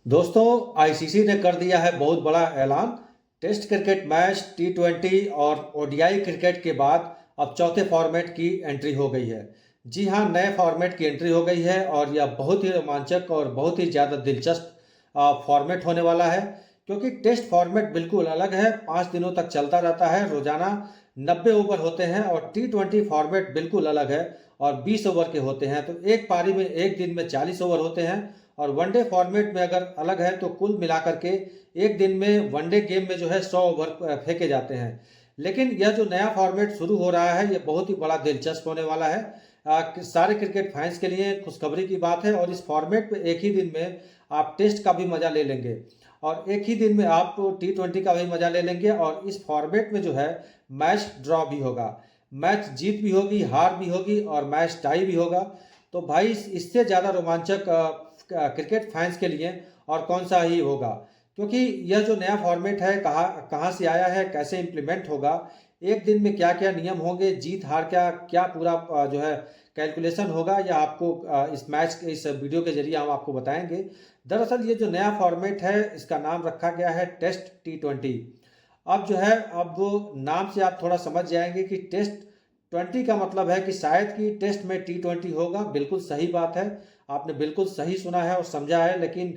दोस्तों, आईसीसी ने कर दिया है बहुत बड़ा ऐलान। टेस्ट क्रिकेट मैच, टी20 और ओडीआई क्रिकेट के बाद अब चौथे फॉर्मेट की एंट्री हो गई है। जी हाँ, नए फॉर्मेट की एंट्री हो गई है और यह बहुत ही रोमांचक और बहुत ही ज़्यादा दिलचस्प फॉर्मेट होने वाला है। क्योंकि टेस्ट फॉर्मेट बिल्कुल अलग है, 5 दिनों तक चलता रहता है, रोजाना 90 ओवर होते हैं। और टी20 फॉर्मेट बिल्कुल अलग है और 20 ओवर के होते हैं। तो एक पारी में एक दिन में 40 ओवर होते हैं। और वनडे फॉर्मेट में अगर अलग है तो कुल मिलाकर के एक दिन में वनडे गेम में जो है 100 ओवर फेंके जाते हैं। लेकिन यह जो नया फॉर्मेट शुरू हो रहा है, यह बहुत ही बड़ा दिलचस्प होने वाला है। सारे क्रिकेट फैंस के लिए खुशखबरी की बात है। और इस फॉर्मेट में एक ही दिन में आप टेस्ट का भी मजा ले लेंगे और एक ही दिन में आप टी20 का भी मजा ले लेंगे। और इस फॉर्मेट में जो है मैच ड्रॉ भी होगा, मैच जीत भी होगी, हार भी होगी और मैच टाई भी होगा। तो भाई इससे ज़्यादा रोमांचक क्रिकेट फैंस के लिए और कौन सा ही होगा। क्योंकि यह जो नया फॉर्मेट है कहाँ कहाँ से आया है, कैसे इम्प्लीमेंट होगा, एक दिन में क्या क्या नियम होंगे, जीत हार क्या क्या पूरा जो है कैलकुलेशन होगा, यह आपको इस मैच के इस वीडियो के जरिए हम आपको बताएंगे। दरअसल ये जो नया फॉर्मेट है इसका नाम रखा गया है टेस्ट टी20। अब जो है, अब नाम से आप थोड़ा समझ जाएंगे कि टेस्ट 20 का मतलब है कि शायद कि टेस्ट में टी20 होगा। बिल्कुल सही बात है, आपने बिल्कुल सही सुना है और समझा है। लेकिन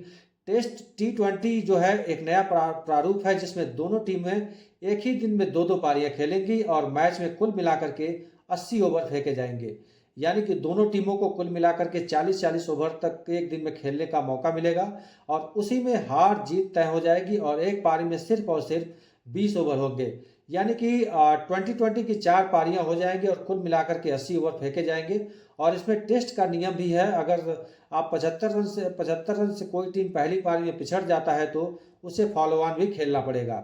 टेस्ट टी20 जो है एक नया प्रारूप है जिसमें दोनों टीमें एक ही दिन में दो दो पारियां खेलेंगी और मैच में कुल मिलाकर के 80 ओवर फेंके जाएंगे। यानी कि दोनों टीमों को कुल मिलाकर के 40-40 ओवर तक एक दिन में खेलने का मौका मिलेगा और उसी में हार जीत तय हो जाएगी। और एक पारी में सिर्फ और सिर्फ 20 ओवर होंगे। यानी कि 2020 की 4 पारियां हो जाएंगी और कुल मिलाकर के 80 ओवर फेंके जाएंगे। और इसमें टेस्ट का नियम भी है, अगर आप 75 रन से कोई टीम पहली पारी में पिछड़ जाता है तो उसे फॉलो ऑन भी खेलना पड़ेगा।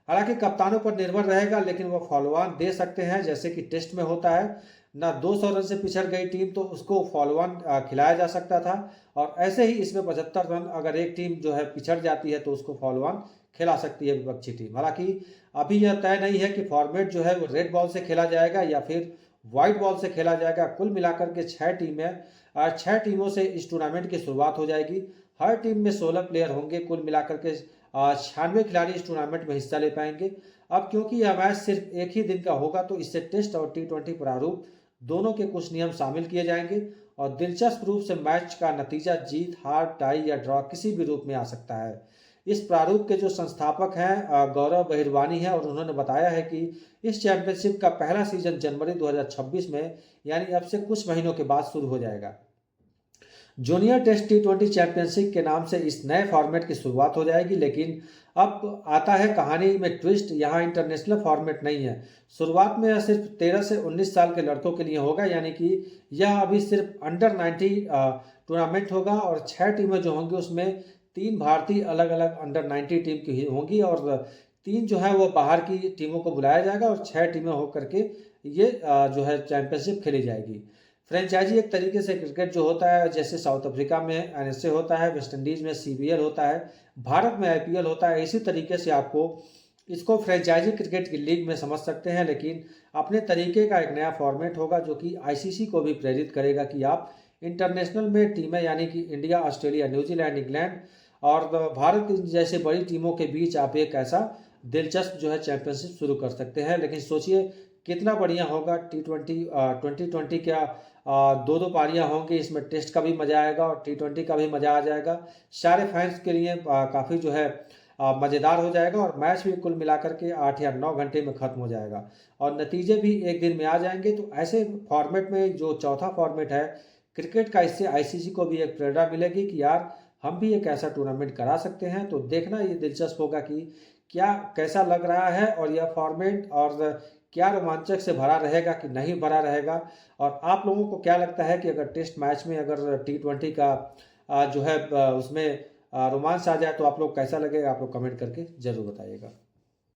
हालांकि कप्तानों पर निर्भर रहेगा, लेकिन वो फॉलो ऑन दे सकते हैं, जैसे कि टेस्ट में होता है ना। 200 रन से पिछड़ गई टीम तो उसको फॉलो ऑन खिलाया जा सकता था। और ऐसे ही इसमें 75 रन अगर एक टीम जो है पिछड़ जाती है तो उसको फॉलो ऑन खिला सकती है विपक्षी टीम। हालांकि अभी यह तय नहीं है कि फॉर्मेट जो है वो रेड बॉल से खेला जाएगा या फिर व्हाइट बॉल से खेला जाएगा। कुल मिलाकर के 6 टीमें, 6 टीमों से इस टूर्नामेंट की शुरुआत हो जाएगी। हर टीम में 16 प्लेयर होंगे। कुल मिलाकर के 96 खिलाड़ी इस टूर्नामेंट में हिस्सा ले पाएंगे। अब क्योंकि यह मैच सिर्फ एक ही दिन का होगा तो इससे टेस्ट और टी20 प्रारूप दोनों के कुछ नियम शामिल किए जाएंगे। और दिलचस्प रूप से मैच का नतीजा जीत हार टाई या ड्रॉ किसी भी रूप में आ सकता है। इस प्रारूप के जो संस्थापक हैं गौरव बहिरवानी हैं और उन्होंने बताया है कि इस चैंपियनशिप का पहला सीजन जनवरी 2026 में, यानी अब से कुछ महीनों के बाद शुरू हो जाएगा। जूनियर टेस्ट टी20 चैंपियनशिप के नाम से इस नए फॉर्मेट की शुरुआत हो जाएगी। लेकिन अब आता है कहानी में ट्विस्ट, यहाँ इंटरनेशनल फॉर्मेट नहीं है। शुरुआत में यह सिर्फ 13 से 19 साल के लड़कों के लिए होगा। यानी कि यह अभी सिर्फ अंडर 90 टूर्नामेंट होगा। और 6 टीमें जो होंगी उसमें 3 भारतीय अलग अलग अंडर 90 टीम की होंगी और 3 जो है वो बाहर की टीमों को बुलाया जाएगा और 6 टीमें होकर के ये जो है चैंपियनशिप खेली जाएगी। फ्रेंचाइजी एक तरीके से क्रिकेट जो होता है, जैसे साउथ अफ्रीका में एनएसए होता है, वेस्ट इंडीज में सीबीएल होता है, भारत में आईपीएल होता है, इसी तरीके से आपको इसको फ्रेंचाइजी क्रिकेट की लीग में समझ सकते हैं। लेकिन अपने तरीके का एक नया फॉर्मेट होगा जो कि आईसीसी को भी प्रेरित करेगा कि आप इंटरनेशनल में टीमें, यानी कि इंडिया, ऑस्ट्रेलिया, न्यूजीलैंड, इंग्लैंड और भारत जैसे बड़ी टीमों के बीच आप एक ऐसा दिलचस्प जो है चैंपियनशिप शुरू कर सकते हैं। लेकिन सोचिए कितना बढ़िया होगा। टी20 2020 क्या, दो दो पारियां होंगी, इसमें टेस्ट का भी मजा आएगा और टी20 का भी मजा आ जाएगा। सारे फैंस के लिए काफ़ी जो है मज़ेदार हो जाएगा और मैच भी कुल मिलाकर के 8 या 9 घंटे में ख़त्म हो जाएगा और नतीजे भी एक दिन में आ जाएंगे। तो ऐसे फॉर्मेट में जो चौथा फॉर्मेट है क्रिकेट का, इससे आईसीसी को भी एक प्रेरणा मिलेगी कि यार हम भी एक ऐसा टूर्नामेंट करा सकते हैं। तो देखना ये दिलचस्प होगा कि क्या कैसा लग रहा है और यह फॉर्मेट, और क्या रोमांचक से भरा रहेगा कि नहीं भरा रहेगा। और आप लोगों को क्या लगता है कि अगर टेस्ट मैच में अगर टी20 का जो है उसमें रोमांच आ जाए तो आप लोग कैसा लगेगा, आप लोग कमेंट करके ज़रूर बताइएगा।